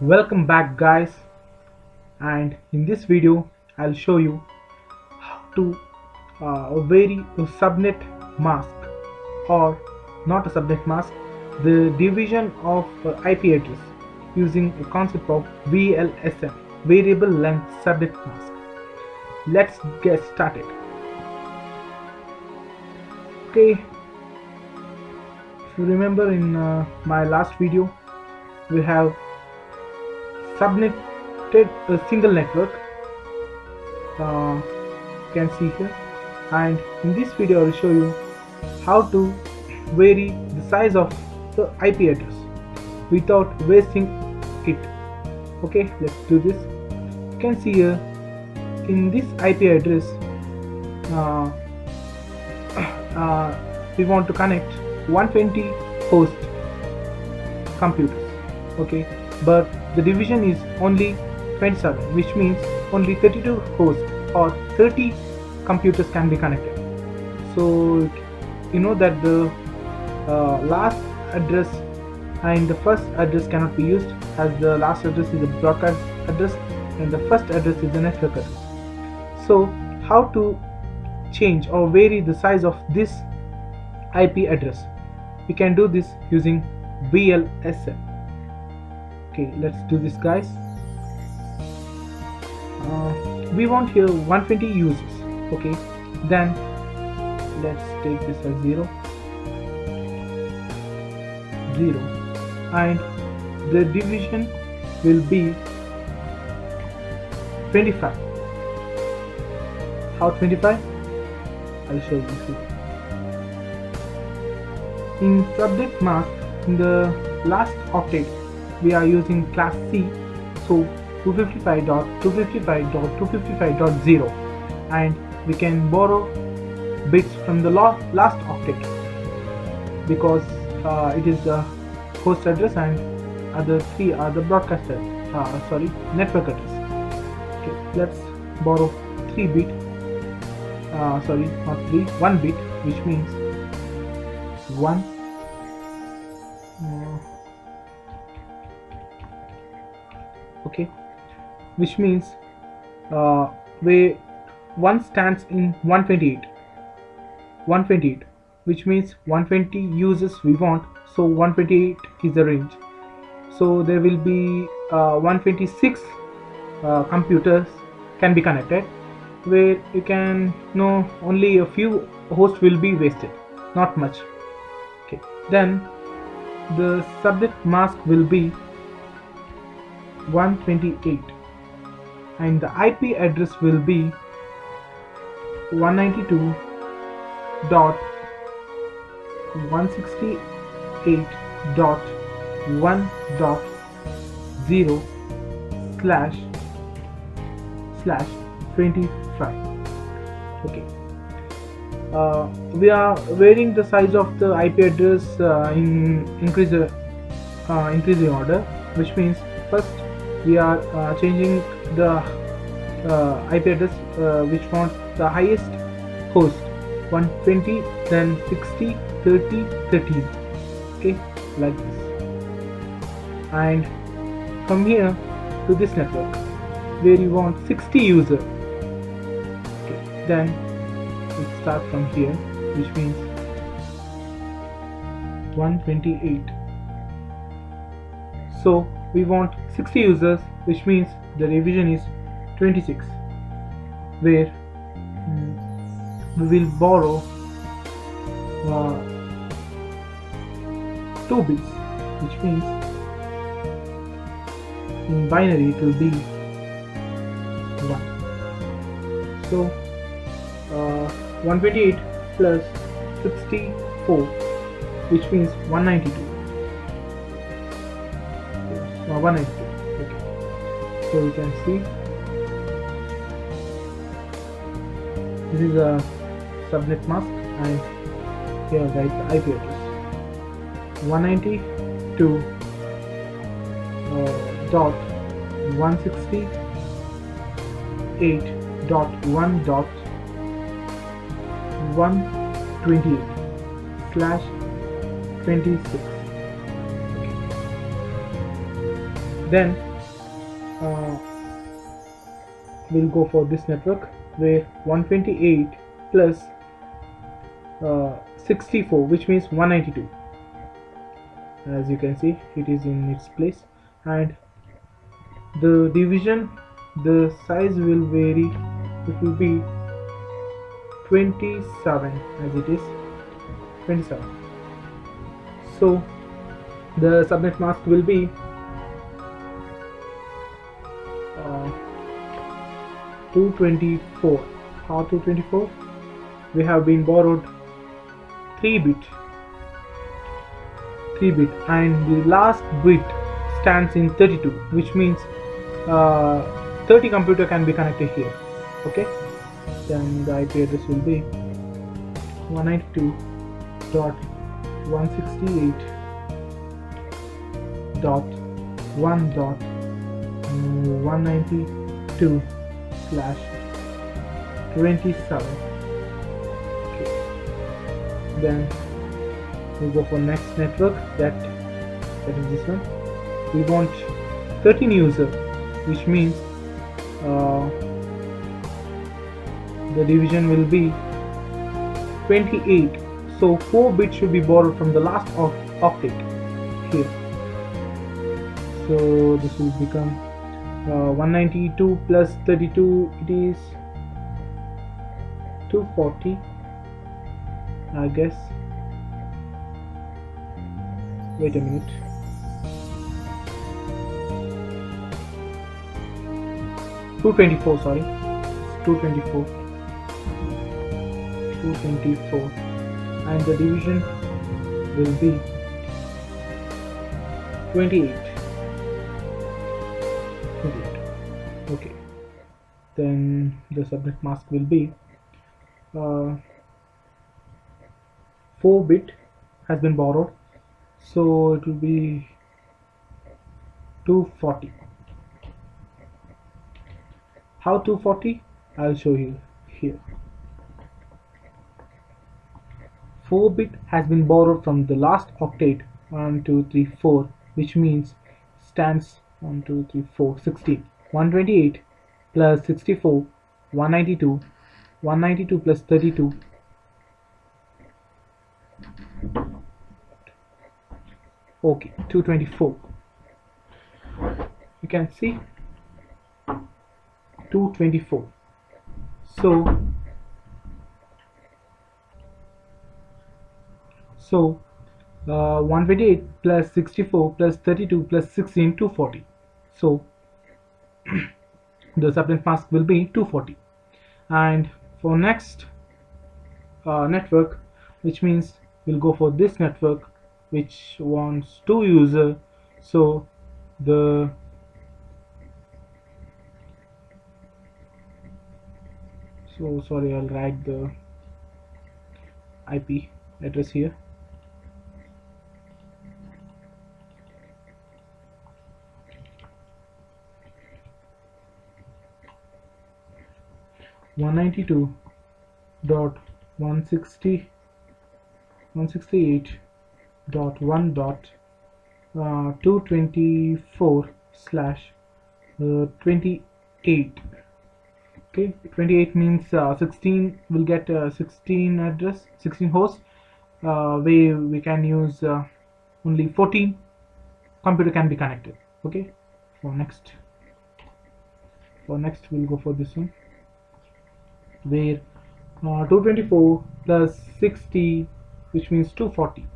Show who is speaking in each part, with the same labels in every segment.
Speaker 1: Welcome back guys, and in this video I'll show you how to vary a subnet mask, or not a subnet mask, the division of IP address using a concept of VLSM, variable length subnet mask. Let's get started. Okay, if you remember in my last video we have subnetted a single network, you can see here, and in this video I will show you how to vary the size of the IP address without wasting it. Okay, let's do this. You can see here in this IP address we want to connect 120 host computers, okay, but the division is only 27, which means only 32 hosts or 30 computers can be connected. So you know that the last address and the first address cannot be used, as the last address is a broadcast address and the first address is a network address. So how to change or vary the size of this IP address? We can do this using Vlsm. Okay, let's do this guys. We want here 120 users. Okay, then let's take this as 0, and the division will be 25. How 25? I'll show you here. In subnet mask, in the last octet we are using class C, so 255.255.255.0, and we can borrow bits from the last octet because it is the host address and other three are the broadcast network address. Okay, let's borrow 3 bit, sorry, not 3, 1 bit, which means 1. Okay, which means where 1 stands in 128, which means 120 users we want, so 128 is the range. So there will be 126 computers can be connected, where you can know only a few hosts will be wasted, not much. Okay, then the subnet mask will be 128 and the IP address will be 192.168.1.0/25. Okay, we are varying the size of the IP address in increasing order, which means first we are changing the IP address which wants the highest host, 120, then 60, 30, 13. Okay, like this. And from here to this network where you want 60 users, okay, then let's start from here, which means 128. So we want 60 users, which means the division is 26, where we will borrow 2 bits, which means in binary it will be 1. So 128 plus 64, which means 192. 192. Okay, so you can see this is a subnet mask, and here write the IP address 192.168.1.128/26. Then uh, we'll go for this network where 128 plus 64, which means 192. As you can see, it is in its place, and the division, the size will vary. It will be 27, as it is 27. So the subnet mask will be 224. How 224? We have been borrowed 3 bit, and the last bit stands in 32, which means 30 computer can be connected here. Okay, then the IP address will be 192.168.1.192/27. Okay, then we go for next network, that is this one. We want 13 user, which means the division will be 28. So 4 bits should be borrowed from the last octet here. So this will become 192 plus 32, it is 240, I guess. Wait a minute. $224, sorry. It's 224. And the division will be 28. Okay. Then the subnet mask will be 4 bit has been borrowed, so it will be 240. How 240? I'll show you here. 4 bit has been borrowed from the last octet, 1 2 3 4, which means stands 1 2 3 4 16. 128 plus 64, 192. 192 plus 32, okay, 224. You can see 224. So 128 plus 64 plus 32 plus 16, 240. So the subnet mask will be 240. And for next network, which means we'll go for this network which wants 2 user. So sorry, I'll write the IP address here. .168.224/28. Okay, 28 means 16 will get 16 address, 16 hosts. We can use only 14 computer can be connected. Okay, for next we'll go for this one, where 224 plus 60, which means 240.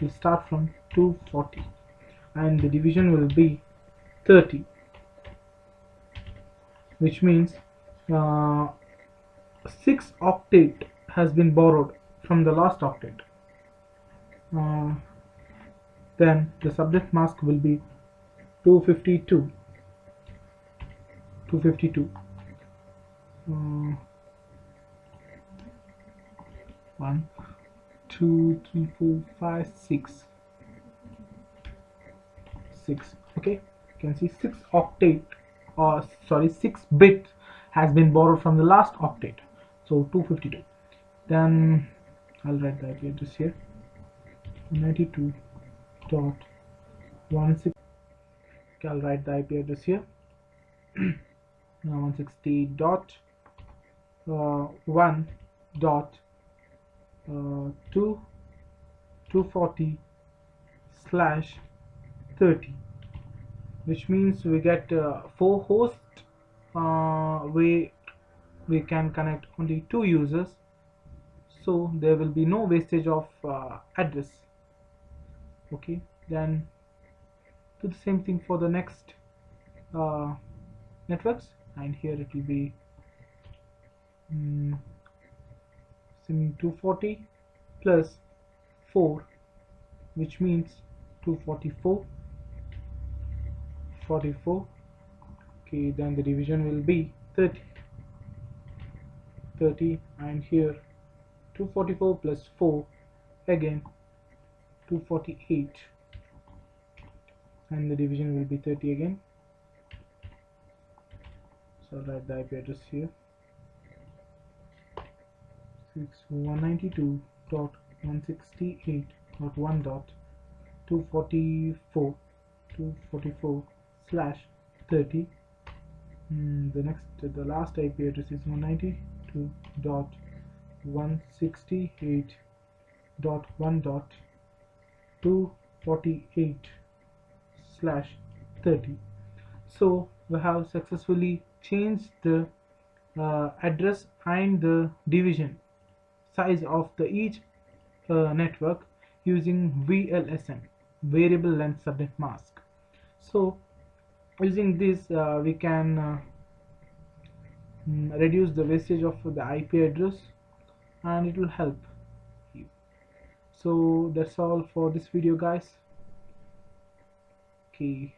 Speaker 1: We'll start from 240, and the division will be 30, which means 6 octet has been borrowed from the last octet. Then the subnet mask will be 252. 1 2 3 4 5 6. Okay, you can see 6 octet, or sorry, 6 bit has been borrowed from the last octet, so 252. Then I'll write the IP address here, 92.16. Okay, I'll write the IP address here. 160.1 dot 2 240 slash 30, which means we get 4 hosts. We can connect only 2 users, so there will be no wastage of address. Okay, then do the same thing for the next uh, networks, and here it will be mm, 240 plus 4, which means 244 44. Okay, then the division will be 30 30, and here 244 plus 4, again 248, and the division will be 30 again. So I'll write the IP address here: 192.168.1.244 slash 30. The last IP address is 192.168.1.248 slash 30. So we have successfully changed the address and the division size of the each network using VLSM, variable length subnet mask. So using this we can reduce the wastage of the IP address, and it will help you. So that's all for this video, guys. Okay,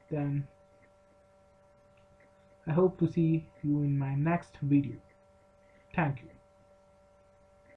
Speaker 1: then I hope to see you in my next video. Thank you.